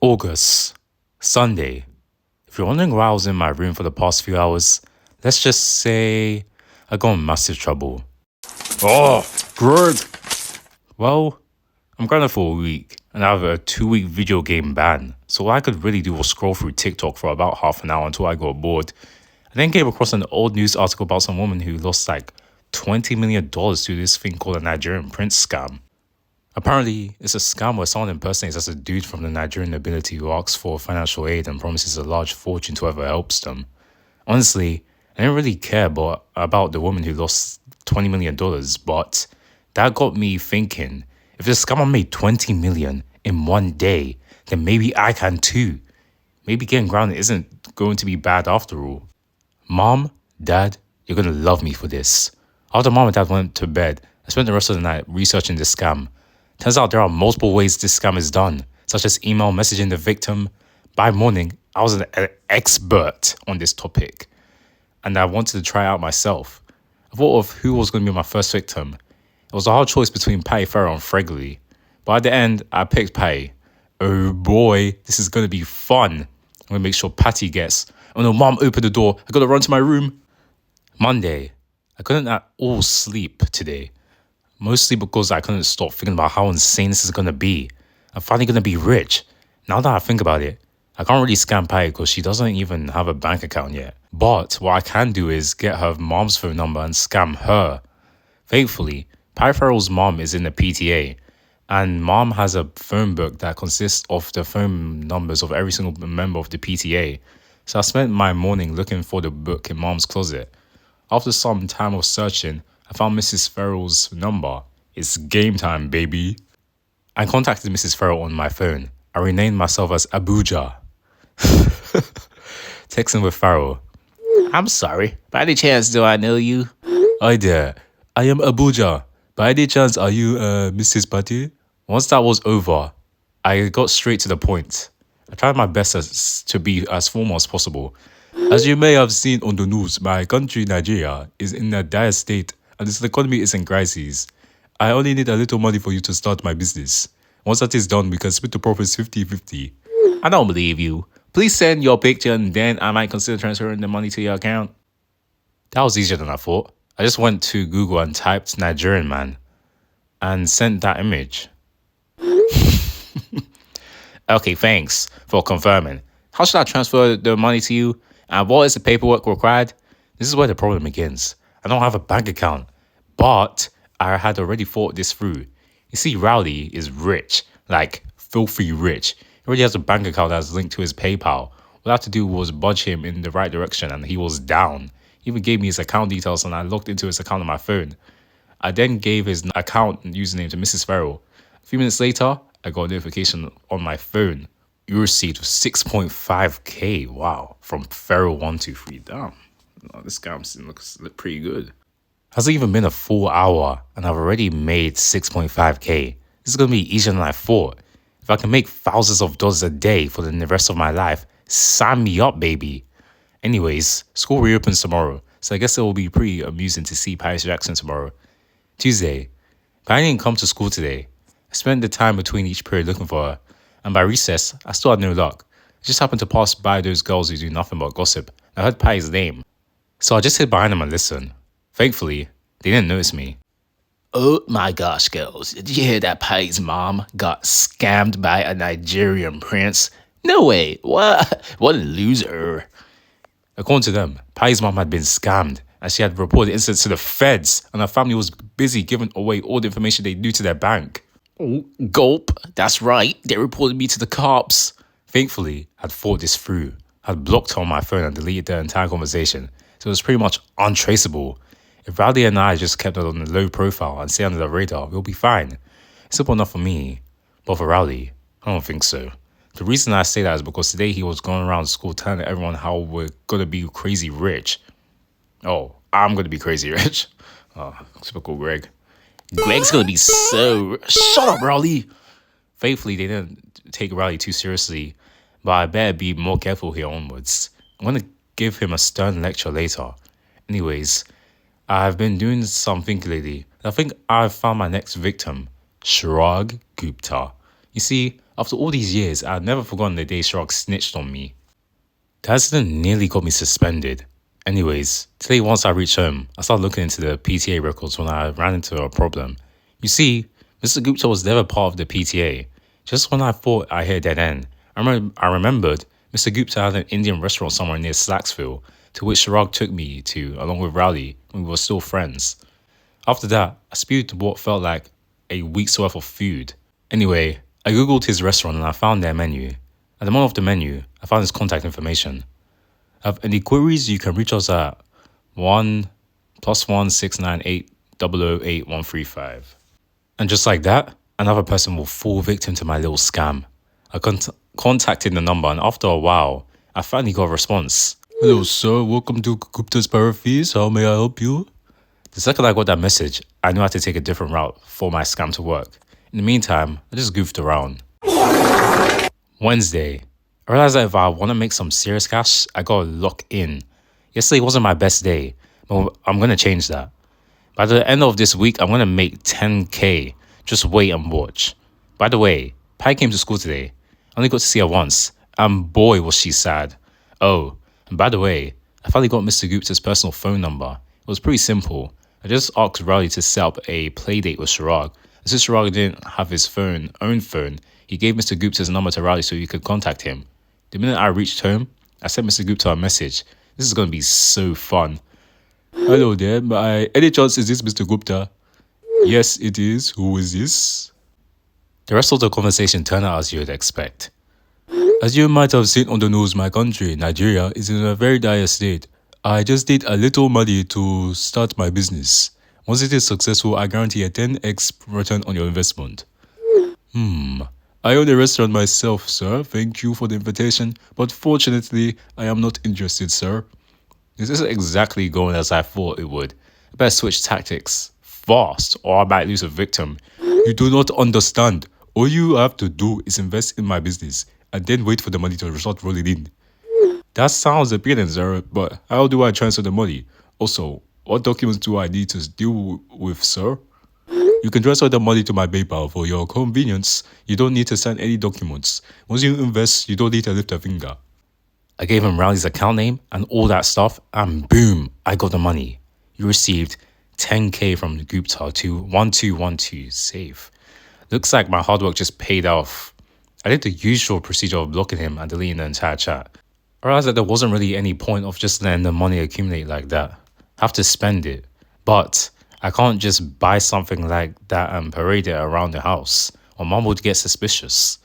August, Sunday. If you're wondering why I was in my room for the past few hours, let's just say I got in massive trouble. Oh, Greg! Well, I'm grounded for a week and I have a 2-week video game ban. So all I could really do was scroll through TikTok for about half an hour until I got bored. I then came across an old news article about some woman who lost like $20 million to this thing called a Nigerian Prince Scam. Apparently, it's a scam where someone impersonates as a dude from the Nigerian nobility who asks for financial aid and promises a large fortune to whoever helps them. Honestly, I didn't really care about the woman who lost $20 million, but that got me thinking, if the scammer made $20 million in one day, then maybe I can too. Maybe getting grounded isn't going to be bad after all. Mom, Dad, you're going to love me for this. After Mom and Dad went to bed, I spent the rest of the night researching this scam. Turns out there are multiple ways this scam is done, such as email messaging the victim. By morning, I was an expert on this topic, and I wanted to try it out myself. I thought of who was going to be my first victim. It was a hard choice between Farrell and Fregley, but at the end, I picked Patty. Oh boy, this is going to be fun. I'm going to make sure Patty gets, oh no, Mom opened the door, I got to run to my room. Monday, I couldn't at all sleep today. Mostly because I couldn't stop thinking about how insane this is going to be. I'm finally going to be rich. Now that I think about it, I can't really scam Patty because she doesn't even have a bank account yet. But what I can do is get her mom's phone number and scam her. Thankfully, Patty Farrell's mom is in the PTA, and mom has a phone book that consists of the phone numbers of every single member of the PTA. So I spent my morning looking for the book in mom's closet. After some time of searching, I found Mrs. Farrell's number. It's game time, baby. I contacted Mrs. Farrell on my phone. I renamed myself as Abuja. Texting with Farrell. I'm sorry, by any chance do I know you? Hi there, I am Abuja. By any chance are you Mrs. Patti? Once that was over, I got straight to the point. I tried my best to be as formal as possible. As you may have seen on the news, my country, Nigeria, is in a dire state and its economy is in crisis. I only need a little money for you to start my business. Once that is done, we can split the profits 50-50. I don't believe you. Please send your picture and then I might consider transferring the money to your account. That was easier than I thought. I just went to Google and typed Nigerian man and sent that image. Okay, thanks for confirming. How should I transfer the money to you? And what is the paperwork required? This is where the problem begins. I don't have a bank account, but I had already thought this through. You see, Rowley is rich, like filthy rich. He already has a bank account that's linked to his PayPal. What I had to do was budge him in the right direction and he was down. He even gave me his account details and I logged into his account on my phone. I then gave his account username to Mrs. Farrell. A few minutes later, I got a notification on my phone. You received 6.5k, wow, from Farrell123. Damn, oh, this scam looks pretty good. Hasn't even been a full hour and I've already made 6.5k. This is going to be easier than I thought. If I can make thousands of dollars a day for the rest of my life, sign me up, baby. Anyways, school reopens tomorrow, so I guess it will be pretty amusing to see Paris Jackson tomorrow. Tuesday, Patty didn't come to school today. I spent the time between each period looking for her, and by recess, I still had no luck. I just happened to pass by those girls who do nothing but gossip. I heard Patty's name, so I just hid behind them and listened. Thankfully, they didn't notice me. Oh my gosh, girls, did you hear that Patty's mom got scammed by a Nigerian prince? No way, what? What a loser. According to them, Patty's mom had been scammed and she had reported the incident to the feds and her family was busy giving away all the information they knew to their bank. Oh, gulp, that's right, they reported me to the cops. Thankfully, I'd thought this through. I'd blocked her on my phone and deleted their entire conversation, so it was pretty much untraceable. If Rowdy and I just kept it on the low profile and stay under the radar, we'll be fine. It's simple enough for me, but for Rowdy, I don't think so. The reason I say that is because today he was going around school telling everyone how we're going to be crazy rich. Oh, I'm going to be crazy rich. Oh, typical Greg. Greg's going to be so... Shut up, Rowdy! Faithfully, they didn't take Rowdy too seriously, but I better be more careful here onwards. I'm going to give him a stern lecture later. Anyways, I've been doing something lately. I think I've found my next victim, Shrag Gupta. You see, after all these years, I had never forgotten the day Shrug snitched on me. The accident nearly got me suspended. Anyways, today once I reached home, I started looking into the PTA records when I ran into a problem. You see, Mr. Gupta was never part of the PTA. Just when I thought I hit a dead end, I remembered Mr. Gupta had an Indian restaurant somewhere near Slacksville, to which Sharag took me to along with Rowley when we were still friends. After that, I spewed what felt like a week's worth of food. Anyway, I googled his restaurant and I found their menu. At the bottom of the menu, I found his contact information. Have any queries, you can reach us at 1+1 698 008 135. And just like that, another person will fall victim to my little scam. I contacted the number and after a while, I finally got a response. Hello sir, welcome to Gupta's Paraphies, how may I help you? The second I got that message, I knew I had to take a different route for my scam to work. In the meantime, I just goofed around. Wednesday. I realized that if I want to make some serious cash, I gotta lock in. Yesterday wasn't my best day, but I'm gonna change that. By the end of this week, I'm gonna make 10K. Just wait and watch. By the way, Pai came to school today. I only got to see her once, and boy was she sad. Oh, and by the way, I finally got Mr. Gupta's personal phone number. It was pretty simple. I just asked Rowley to set up a play date with Sharag. Since Sharag didn't have his own phone, he gave Mr. Gupta's number to Rowley so he could contact him. The minute I reached home, I sent Mr. Gupta a message. This is going to be so fun. Hello there, any chance is this Mr. Gupta? Yes, it is. Who is this? The rest of the conversation turned out as you would expect. As you might have seen on the news, my country, Nigeria, is in a very dire state. I just need a little money to start my business. Once it is successful, I guarantee a 10x return on your investment. I own a restaurant myself, sir. Thank you for the invitation, but fortunately, I am not interested, sir. This isn't exactly going as I thought it would. I better switch tactics fast, or I might lose a victim. You do not understand. All you have to do is invest in my business, and then wait for the money to start rolling in. That sounds appealing, sir, but how do I transfer the money? Also, what documents do I need to deal with, sir? You can transfer the money to my PayPal for your convenience. You don't need to sign any documents. Once you invest, you don't need to lift a finger. I gave him Rowley's account name and all that stuff, and boom, I got the money. You received 10K from the Gupta to 1212 safe. Looks like my hard work just paid off. I did the usual procedure of blocking him and deleting the entire chat. I realized that there wasn't really any point of just letting the money accumulate like that. I have to spend it. But I can't just buy something like that and parade it around the house, or mom would get suspicious.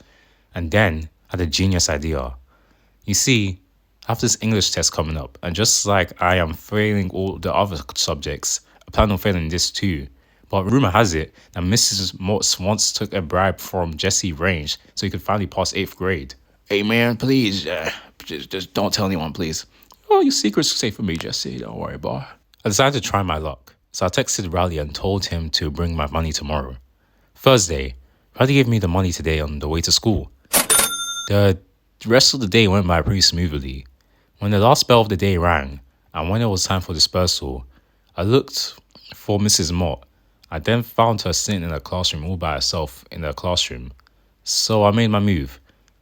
And then I had a genius idea. You see, I have this English test coming up, and just like I am failing all the other subjects, I plan on failing this too. But rumor has it that Mrs. Motts once took a bribe from Jesse Range so he could finally pass 8th grade. Hey man, please, just don't tell anyone, please. Oh, your secret's safe for me, Jesse. Don't worry, boy. I decided to try my luck, so I texted Rowley and told him to bring my money tomorrow. Thursday, Rowley gave me the money today on the way to school. The rest of the day went by pretty smoothly. When the last bell of the day rang, and when it was time for dispersal, I looked for Mrs. Mott. I then found her sitting in the classroom all by herself in the classroom. So I made my move.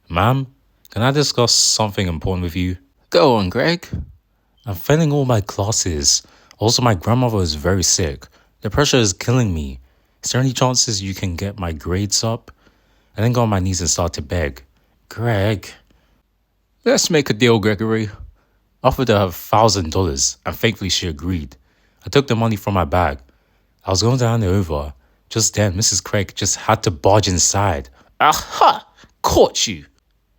Ma'am, can I discuss something important with you? Go on, Greg. I'm failing all my classes. Also, my grandmother is very sick. The pressure is killing me. Is there any chances you can get my grades up? I then got on my knees and started to beg. Greg. Let's make a deal, Gregory. I offered her $1,000 and thankfully she agreed. I took the money from my bag. I was going to hand it over. Just then, Mrs. Craig just had to barge inside. Aha! Caught you!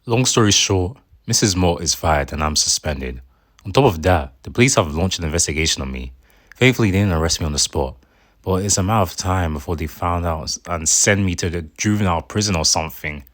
Long story short, Mrs. Mott is fired and I'm suspended. On top of that, the police have launched an investigation on me. Thankfully, they didn't arrest me on the spot. But it's a matter of time before they found out and send me to the juvenile prison or something.